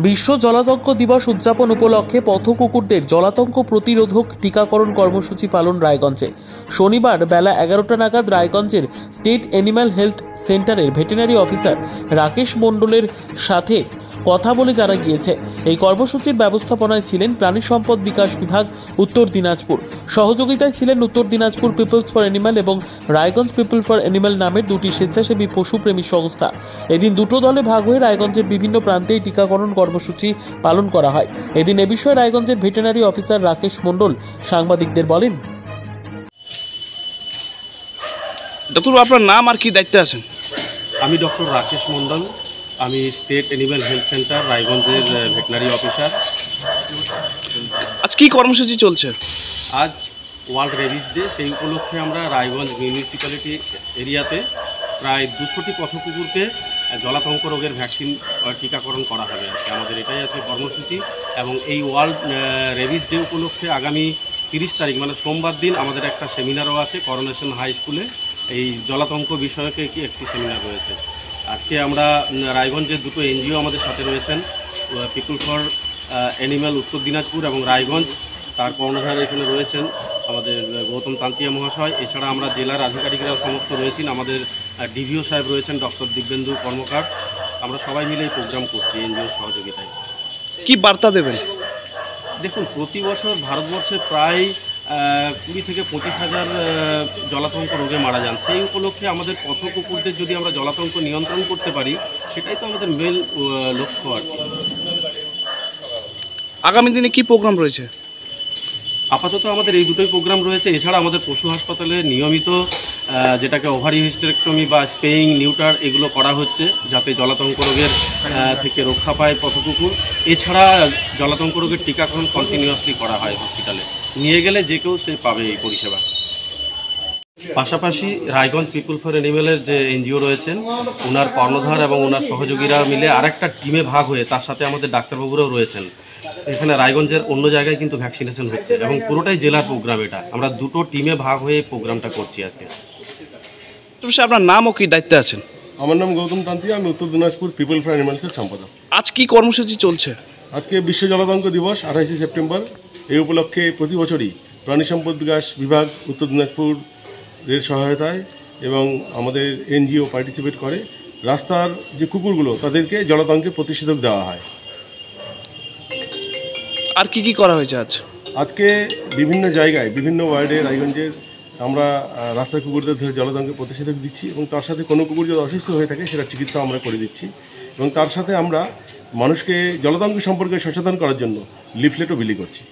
বিশ্ব জলাতঙ্ক দিবস উদযাপন উপলক্ষে পথ কুকুরদের জলাতঙ্ক প্রতিরোধক টিকাকরণ কর্মসূচি পালন রায়গঞ্জে। শনিবার বেলা 11টা নাগাদ রায়গঞ্জের স্টেট অ্যানিম্যাল হেলথ সেন্টারের ভেটেরিনারি অফিসার রাকেশ মণ্ডলের সাথে কথা বলে জানা গিয়েছে, এই কর্মসূচির ব্যবস্থাপনায় ছিলেন প্রাণী সম্পদ বিকাশ বিভাগ উত্তর দিনাজপুর, সহযোগিতায় ছিলেন উত্তর দিনাজপুর পিপলস ফর অ্যানিম্যাল এবং রায়গঞ্জ পিপল ফর অ্যানিম্যাল নামের দুটি স্বেচ্ছাসেবী পশুপ্রেমী সংস্থা। এদিন দুটো দলে ভাগ হয়ে রায়গঞ্জের বিভিন্ন প্রান্তে টিকাকরণ কর্মসূচি পালন করা হয়। এদিন এ বিষয়ে রায়গঞ্জের ভেটেরিনারি অফিসার রাকেশ মণ্ডল সাংবাদিকদের বলেন, ডক্টর আপনার নাম আর কি দায়িত্বে আছেন? আমি ডক্টর রাকেশ মণ্ডল, আমি স্টেট অ্যানিম্যাল হেলথ সেন্টার রায়গঞ্জের ভেটেরিনারি অফিসার। আজ কি কর্মসূচি চলছে? আজ ওয়ার্ল্ড রেবিস ডে, সেই উপলক্ষে আমরা রায়গঞ্জ মিউনিসিপ্যালিটি এরিয়াতে প্রায় 200টি পথকুকুরকে জলাতঙ্ক রোগের ভ্যাকসিন টিকাকরণ করা হবে। আজকে আমাদের এটাই আছে কর্মসূচি। এবং এই ওয়ার্ল্ড রেবিস ডে উপলক্ষে আগামী 30 তারিখ মানে সোমবার দিন আমাদের একটা সেমিনারও আছে করোনেশন হাই স্কুলে। এই জলাতঙ্ক বিষয়কে একটি সেমিনার রয়েছে। আজকে আমরা রায়গঞ্জের দুটো এনজিও আমাদের সাথে রয়েছেন, পিপল ফর অ্যানিম্যাল উত্তর দিনাজপুর এবং রায়গঞ্জ, তার কর্ণধার এখানে রয়েছেন আমাদের গৌতম তান্তিয়া মহাশয়। এছাড়া আমরা জেলার আধিকারিকরা সমস্ত রয়েছেন, আমাদের ডিভিও সাহেব রয়েছেন ডক্টর দিব্যেন্দু কর্মকার। আমরা সবাই মিলে এই প্রোগ্রাম করছি এনজিওর সহযোগিতায়। কি বার্তা দেবেন? দেখুন, প্রতি বছর ভারতবর্ষে প্রায় 20 থেকে 25 হাজার জলাতঙ্ক রোগে মারা যান। সেই উপলক্ষে আমাদের পথ কুকুরদের যদি আমরা জলাতঙ্ক নিয়ন্ত্রণ করতে পারি, সেটাই তো আমাদের মেন লক্ষ্য আর কি। আগামী দিনে কি প্রোগ্রাম রয়েছে? আপাতত আমাদের এই দুটোই প্রোগ্রাম রয়েছে। এছাড়া আমাদের পশু হাসপাতালে নিয়মিত যেটাকে ওভারি হিস্টেরেক্টমি বা স্পেইং নিউটার এগুলো করা হচ্ছে, যাতে জলাতঙ্ক রোগের থেকে রক্ষা পায় পথকুকুর। এছাড়া জলাতঙ্ক রোগের টিকাকরণ কন্টিনিউয়াসলি করা হয় হসপিটালে, নিয়ে গেলে যে কেউ সে পাবে এই পরিষেবা। পাশাপাশি রায়গঞ্জ পিপল ফর অ্যানিম্যালের যে এনজিও রয়েছেন, ওনার কর্ণধার এবং ওনার সহযোগীরা মিলে আরেকটা টিমে ভাগ হয়ে, তার সাথে আমাদের ডাক্তারবাবুরাও রয়েছেন। এখানে রায়গঞ্জের অন্য জায়গায় কিন্তু ভ্যাকসিনেশন হচ্ছে এবং পুরোটাই জেলার প্রোগ্রাম। এটা আমরা দুটো টিমে ভাগ হয়ে প্রোগ্রামটা করছি আজকে। তো আপনার নাম ও কি দায়িত্বে আছেন? আমার নাম গৌতম তান্তিয়া, আমি উত্তর দিনাজপুর পিপল ফর অ্যানিমালসের সম্পাদক। আজ কি কর্মসূচি চলছে? আজকে বিশ্ব জলাতঙ্ক দিবস 28শে সেপ্টেম্বর। এই উপলক্ষে প্রতি বছরই প্রাণী সম্পদ বিকাশ বিভাগ উত্তর দিনাজপুর এর সহায়তায় এবং আমাদের এনজিও পার্টিসিপেট করে রাস্তার যে কুকুরগুলো তাদেরকে জলাতঙ্কের প্রতিষেধক দেওয়া হয়। আর কি কি করা হয়েছে আজ? আজকে বিভিন্ন জায়গায় বিভিন্ন ওয়ার্ডে রায়গঞ্জের আমরা রাস্তার কুকুরদের ধরে জলাতঙ্কের প্রতিষেধক দিচ্ছি এবং তার সাথে কোনো কুকুর যদি অসুস্থ হয়ে থাকে সেটা চিকিৎসা আমরা করে দিচ্ছি। এবং তার সাথে আমরা মানুষকে জলাতঙ্ক সম্পর্কে সচেতন করার জন্য লিফলেটও বিলি করছি।